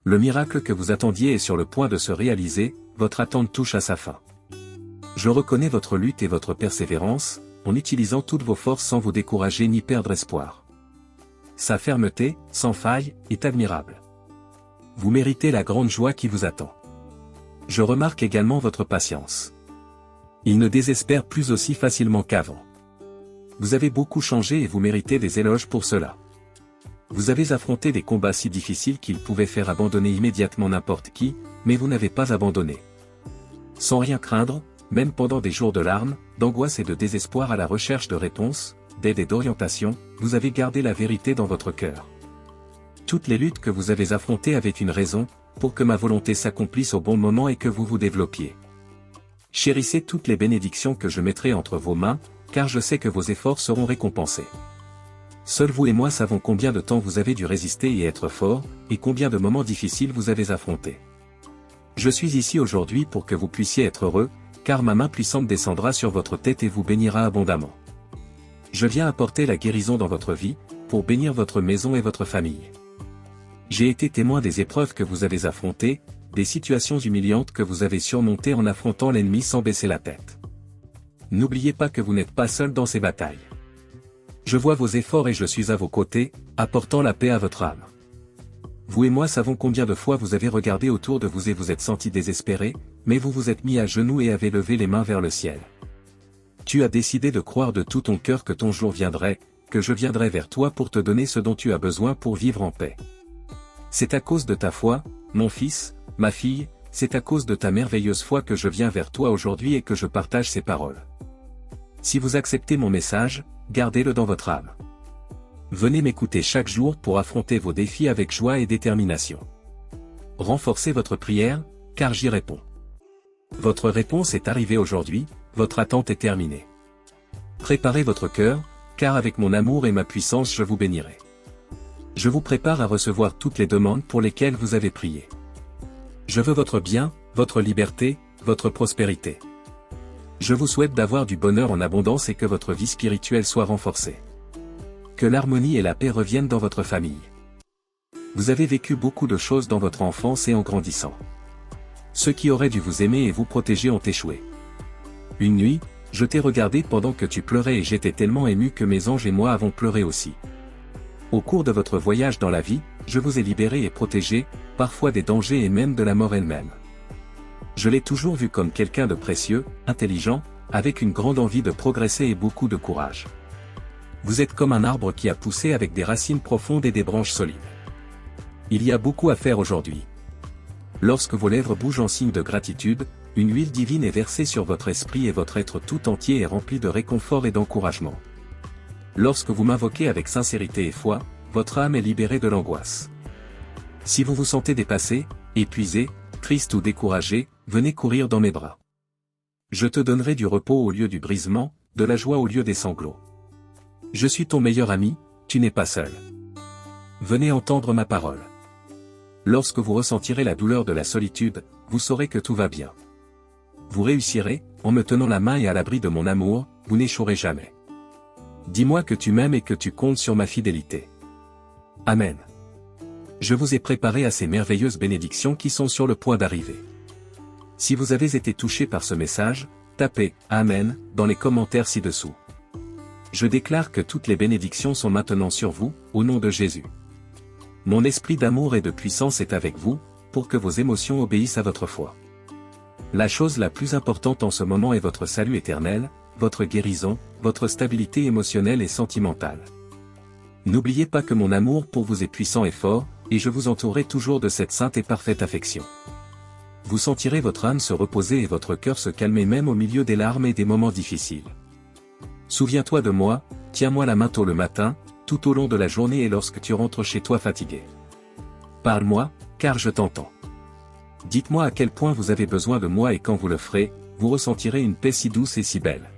Le miracle que vous attendiez est sur le point de se réaliser, votre attente touche à sa fin. Je reconnais votre lutte et votre persévérance, en utilisant toutes vos forces sans vous décourager ni perdre espoir. Sa fermeté, sans faille, est admirable. Vous méritez la grande joie qui vous attend. Je remarque également votre patience. Il ne désespère plus aussi facilement qu'avant. Vous avez beaucoup changé et vous méritez des éloges pour cela. Vous avez affronté des combats si difficiles qu'ils pouvaient faire abandonner immédiatement n'importe qui, mais vous n'avez pas abandonné. Sans rien craindre, même pendant des jours de larmes, d'angoisse et de désespoir à la recherche de réponses, d'aide et d'orientation, vous avez gardé la vérité dans votre cœur. Toutes les luttes que vous avez affrontées avaient une raison, pour que ma volonté s'accomplisse au bon moment et que vous vous développiez. Chérissez toutes les bénédictions que je mettrai entre vos mains, car je sais que vos efforts seront récompensés. Seuls vous et moi savons combien de temps vous avez dû résister et être fort, et combien de moments difficiles vous avez affrontés. Je suis ici aujourd'hui pour que vous puissiez être heureux, car ma main puissante descendra sur votre tête et vous bénira abondamment. Je viens apporter la guérison dans votre vie, pour bénir votre maison et votre famille. J'ai été témoin des épreuves que vous avez affrontées, des situations humiliantes que vous avez surmontées en affrontant l'ennemi sans baisser la tête. N'oubliez pas que vous n'êtes pas seul dans ces batailles. Je vois vos efforts et je suis à vos côtés, apportant la paix à votre âme. Vous et moi savons combien de fois vous avez regardé autour de vous et vous êtes senti désespéré, mais vous vous êtes mis à genoux et avez levé les mains vers le ciel. Tu as décidé de croire de tout ton cœur que ton jour viendrait, que je viendrai vers toi pour te donner ce dont tu as besoin pour vivre en paix. C'est à cause de ta foi, mon fils, ma fille, c'est à cause de ta merveilleuse foi que je viens vers toi aujourd'hui et que je partage ces paroles. Si vous acceptez mon message, gardez-le dans votre âme. Venez m'écouter chaque jour pour affronter vos défis avec joie et détermination. Renforcez votre prière, car j'y réponds. Votre réponse est arrivée aujourd'hui, votre attente est terminée. Préparez votre cœur, car avec mon amour et ma puissance je vous bénirai. Je vous prépare à recevoir toutes les demandes pour lesquelles vous avez prié. Je veux votre bien, votre liberté, votre prospérité. Je vous souhaite d'avoir du bonheur en abondance et que votre vie spirituelle soit renforcée. Que l'harmonie et la paix reviennent dans votre famille. Vous avez vécu beaucoup de choses dans votre enfance et en grandissant. Ceux qui auraient dû vous aimer et vous protéger ont échoué. Une nuit, je t'ai regardé pendant que tu pleurais et j'étais tellement ému que mes anges et moi avons pleuré aussi. Au cours de votre voyage dans la vie, je vous ai libéré et protégé, parfois des dangers et même de la mort elle-même. Je l'ai toujours vu comme quelqu'un de précieux, intelligent, avec une grande envie de progresser et beaucoup de courage. Vous êtes comme un arbre qui a poussé avec des racines profondes et des branches solides. Il y a beaucoup à faire aujourd'hui. Lorsque vos lèvres bougent en signe de gratitude, une huile divine est versée sur votre esprit et votre être tout entier est rempli de réconfort et d'encouragement. Lorsque vous m'invoquez avec sincérité et foi, votre âme est libérée de l'angoisse. Si vous vous sentez dépassé, épuisé, triste ou découragé, venez courir dans mes bras. Je te donnerai du repos au lieu du brisement, de la joie au lieu des sanglots. Je suis ton meilleur ami, tu n'es pas seul. Venez entendre ma parole. Lorsque vous ressentirez la douleur de la solitude, vous saurez que tout va bien. Vous réussirez, en me tenant la main et à l'abri de mon amour, vous n'échouerez jamais. Dis-moi que tu m'aimes et que tu comptes sur ma fidélité. Amen. Je vous ai préparé à ces merveilleuses bénédictions qui sont sur le point d'arriver. Si vous avez été touché par ce message, tapez « Amen » dans les commentaires ci-dessous. Je déclare que toutes les bénédictions sont maintenant sur vous, au nom de Jésus. Mon esprit d'amour et de puissance est avec vous, pour que vos émotions obéissent à votre foi. La chose la plus importante en ce moment est votre salut éternel, votre guérison, votre stabilité émotionnelle et sentimentale. N'oubliez pas que mon amour pour vous est puissant et fort, et je vous entourerai toujours de cette sainte et parfaite affection. Vous sentirez votre âme se reposer et votre cœur se calmer même au milieu des larmes et des moments difficiles. Souviens-toi de moi, tiens-moi la main tôt le matin, tout au long de la journée et lorsque tu rentres chez toi fatigué. Parle-moi, car je t'entends. Dites-moi à quel point vous avez besoin de moi et quand vous le ferez, vous ressentirez une paix si douce et si belle.